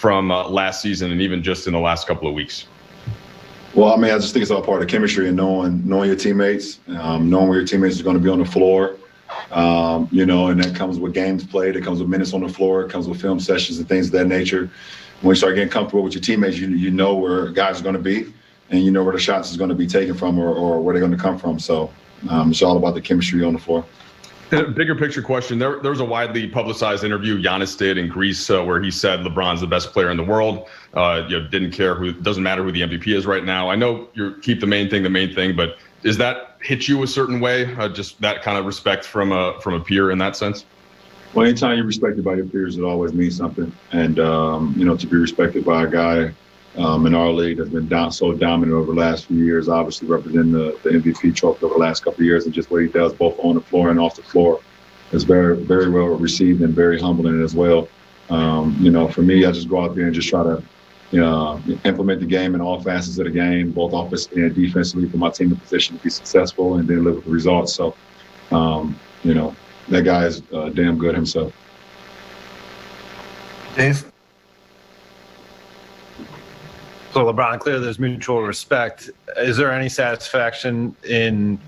from last season and even just in the last couple of weeks? Well, I mean, I just think it's all part of chemistry and knowing your teammates, knowing where your teammates are going to be on the floor, and that comes with games played. It comes with minutes on the floor. It comes with film sessions and things of that nature. When you start getting comfortable with your teammates, you know where guys are going to be, and you know where the shots is going to be taken from or where they're going to come from. So it's all about the chemistry on the floor. A bigger picture question. There was a widely publicized interview Giannis did in Greece where he said LeBron's the best player in the world. Didn't care doesn't matter who the MVP is right now. I know you keep the main thing, but does that hit you a certain way? Just that kind of respect from a peer in that sense? Well, anytime you're respected by your peers, it always means something. And, to be respected by a guy in our league that's been so dominant over the last few years, obviously representing the MVP trophy over the last couple of years, and just what he does both on the floor and off the floor is very, very well received and very humbling as well. For me, I just go out there and just try to implement the game in all facets of the game, both offensively and defensively, for my team in position to be successful and then live with the results. So, that guy is damn good himself. Dave? So LeBron, clearly there's mutual respect. Is there any satisfaction in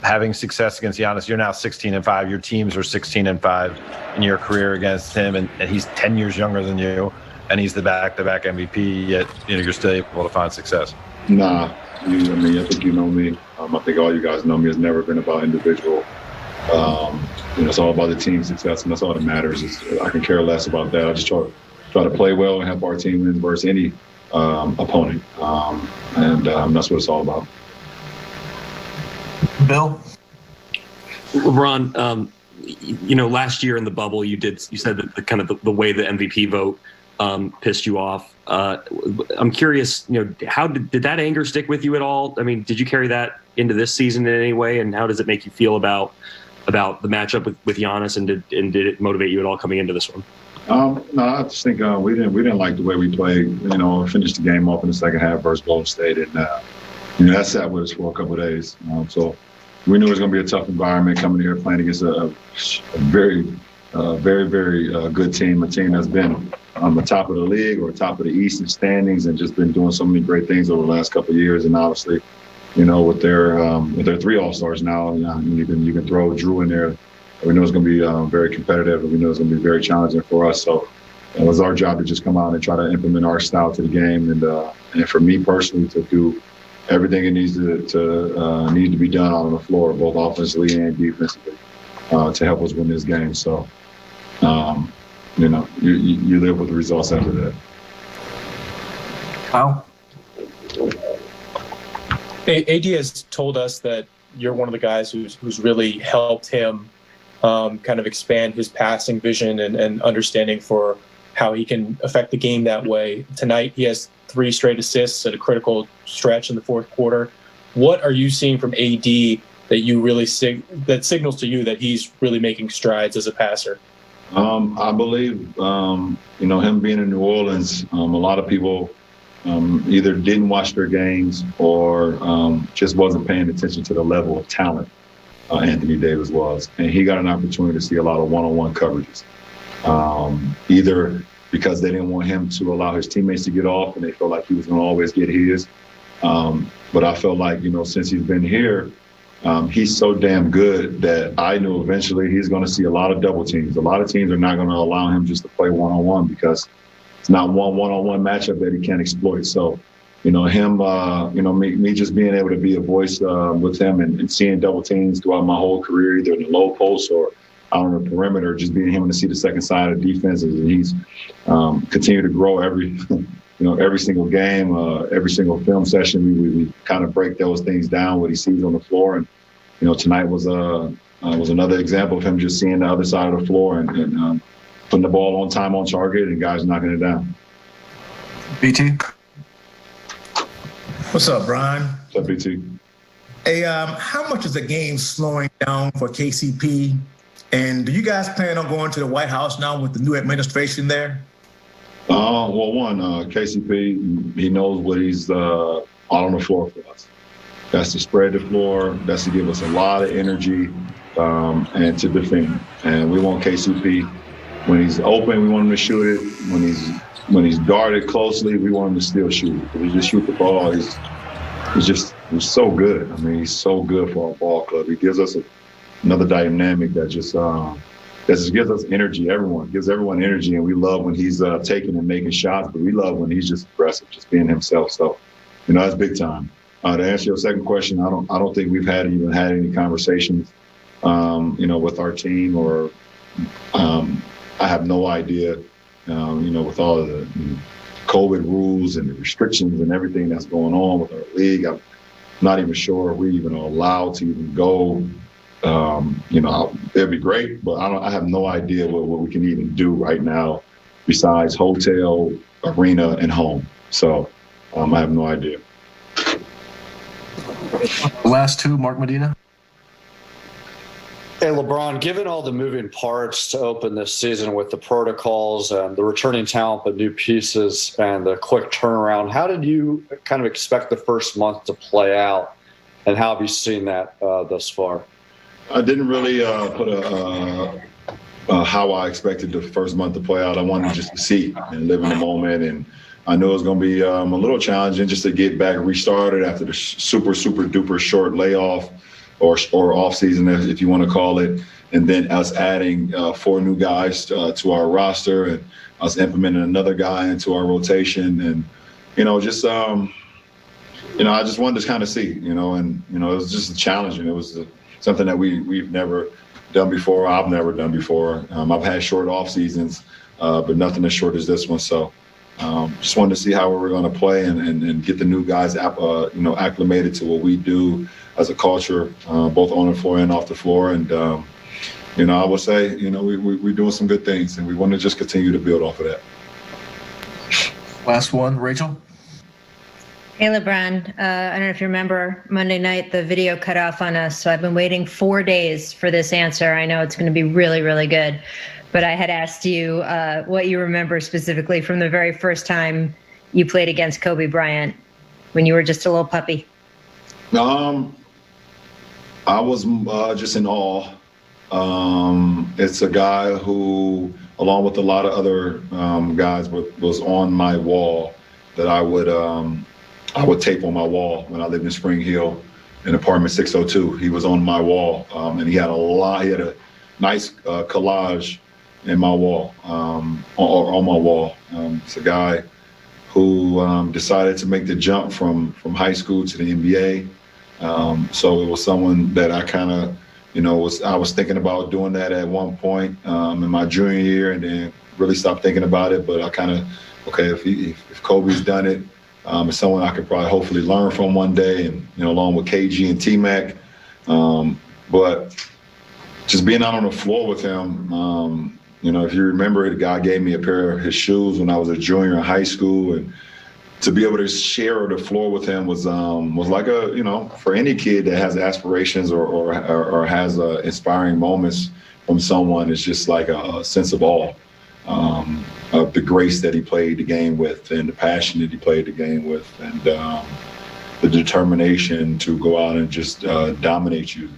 having success against Giannis? You're now 16-5. Your teams are 16-5 in your career against him, and he's 10 years younger than you, and he's the back-to-back MVP. Yet you're still able to find success. Nah, I think you know me. I think all you guys know me. It's never been about individual. It's all about the team success, and that's all that matters. I can care less about that. I just try to play well and help our team win versus any opponent, and that's what it's all about. Bill? LeBron, last year in the bubble, you said that the way the MVP vote pissed you off. I'm curious, how did that anger stick with you at all? I mean, did you carry that into this season in any way, and how does it make you feel about the matchup with Giannis, and did it motivate you at all coming into this one? No, I just think we didn't like the way we played. Finished the game off in the second half versus Golden State, and that sat with us for a couple of days. So we knew it was going to be a tough environment coming here playing against a very, very good team, a team that's been on the top of the league or top of the Eastern standings and just been doing so many great things over the last couple of years. And obviously, with their three All-Stars now, you can throw Drew in there. We know it's going to be very competitive, and we know it's going to be very challenging for us. So it was our job to just come out and try to implement our style to the game, and for me personally to do everything it needs to be done out on the floor, both offensively and defensively, to help us win this game. So, you live with the results after that. Kyle? AD has told us that you're one of the guys who's really helped him kind of expand his passing vision and understanding for how he can affect the game that way. Tonight, he has 3 straight assists at a critical stretch in the fourth quarter. What are you seeing from AD that you really that signals to you that he's really making strides as a passer? I believe, him being in New Orleans, a lot of people either didn't watch their games or just wasn't paying attention to the level of talent Anthony Davis was. And he got an opportunity to see a lot of one-on-one coverages, either because they didn't want him to allow his teammates to get off and they felt like he was going to always get his. But I felt like, since he's been here, he's so damn good that I knew eventually he's going to see a lot of double teams. A lot of teams are not going to allow him just to play one-on-one because it's not one-on-one matchup that he can't exploit. So, me just being able to be a voice with him and seeing double teams throughout my whole career, either in the low post or out on the perimeter, just being him to see the second side of defenses. And he's continued to grow every single game, every single film session. We kind of break those things down, what he sees on the floor. And, tonight was another example of him just seeing the other side of the floor and putting the ball on time, on target, and guys knocking it down. BT? What's up, Brian? What's up, BT? Hey, how much is the game slowing down for KCP? And do you guys plan on going to the White House now with the new administration there? KCP, he knows what he's out on the floor for us. That's to spread the floor. That's to give us a lot of energy and to defend. And we want KCP when he's open, we want him to shoot it. When he's guarded closely, we want him to still shoot it. If he just shoot the ball, he's so good. I mean, he's so good for our ball club. He gives us another dynamic that just gives us energy. Gives everyone energy, and we love when he's taking and making shots, but we love when he's just aggressive, just being himself. So, that's big time. To answer your second question, I don't think we've even had any conversations, with our team, or I have no idea, with all of the COVID rules and the restrictions and everything that's going on with our league. I'm not even sure if we even are allowed to even go. It'd be great, but I have no idea what we can even do right now besides hotel, arena, and home. So I have no idea. Last two, Mark Medina. Hey, LeBron, given all the moving parts to open this season with the protocols and the returning talent, but new pieces and the quick turnaround, how did you kind of expect the first month to play out, and how have you seen that thus far? I didn't really put how I expected the first month to play out. I wanted just to see and live in the moment, and I knew it was going to be a little challenging just to get back restarted after the super duper short layoff or off season, if you want to call it, and then us adding 4 new guys to our roster, and us implementing another guy into our rotation, and I just wanted to kind of see, and it was just challenging. It was something that we've never done before. I've never done before. I've had short off seasons, but nothing as short as this one. So just wanted to see how we were going to play and get the new guys acclimated to what we do as a culture, both on the floor and off the floor. And I would say we're doing some good things, and we want to just continue to build off of that. Last one, Rachel. Hey, LeBron. I don't know if you remember Monday night, the video cut off on us. So I've been waiting 4 days for this answer. I know it's going to be really, really good. But I had asked you what you remember specifically from the very first time you played against Kobe Bryant when you were just a little puppy. I was just in awe. It's a guy who, along with a lot of other guys, was on my wall that I would tape on my wall when I lived in Spring Hill in apartment 602. He was on my wall, and he had a nice collage in my wall, on my wall. It's a guy who decided to make the jump from high school to the NBA. So it was someone that I kind of, I was thinking about doing that at one point in my junior year, and then really stopped thinking about it. But I kind of, if Kobe's done it, it's someone I could probably hopefully learn from one day, and along with KG and T-Mac. But just being out on the floor with him, if you remember, the guy gave me a pair of his shoes when I was a junior in high school, and to be able to share the floor with him was like for any kid that has aspirations or has inspiring moments from someone, it's just like a sense of awe. Of the grace that he played the game with, and the passion that he played the game with, and the determination to go out and just dominate you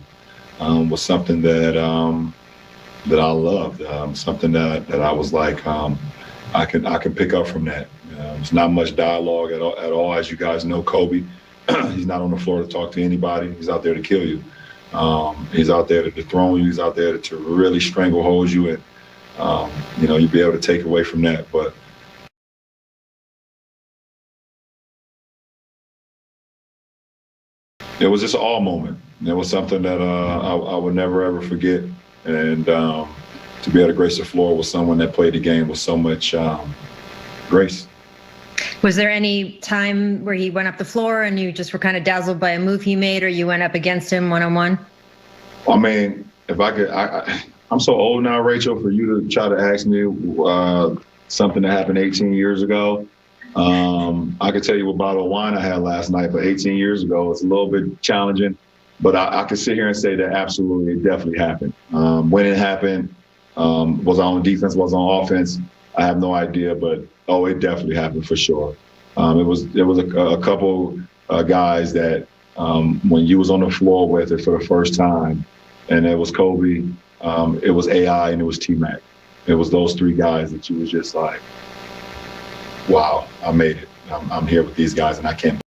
was something that I loved. Something that I was like, I can pick up from that. There's not much dialogue at all. As you guys know, Kobe, he's not on the floor to talk to anybody. He's out there to kill you. He's out there to dethrone you. He's out there to really stranglehold you, and you'll be able to take away from that. But it was just an awe moment. It was something that I would never, ever forget. And to be able to grace the floor with someone that played the game with so much grace. Was there any time where he went up the floor and you just were kind of dazzled by a move he made, or you went up against him one-on-one? I mean, if I could, I'm so old now, Rachel, for you to try to ask me something that happened 18 years ago. I could tell you what bottle of wine I had last night, but 18 years ago, it's a little bit challenging. But I could sit here and say that absolutely, it definitely happened. When it happened, was I on defense, was I on offense? I have no idea, but it definitely happened for sure. It was a couple guys that when you was on the floor with it for the first time, and it was Kobe, it was AI, and it was T-Mac. it was those three guys that you was just like, wow, I made it. I'm here with these guys, and I can't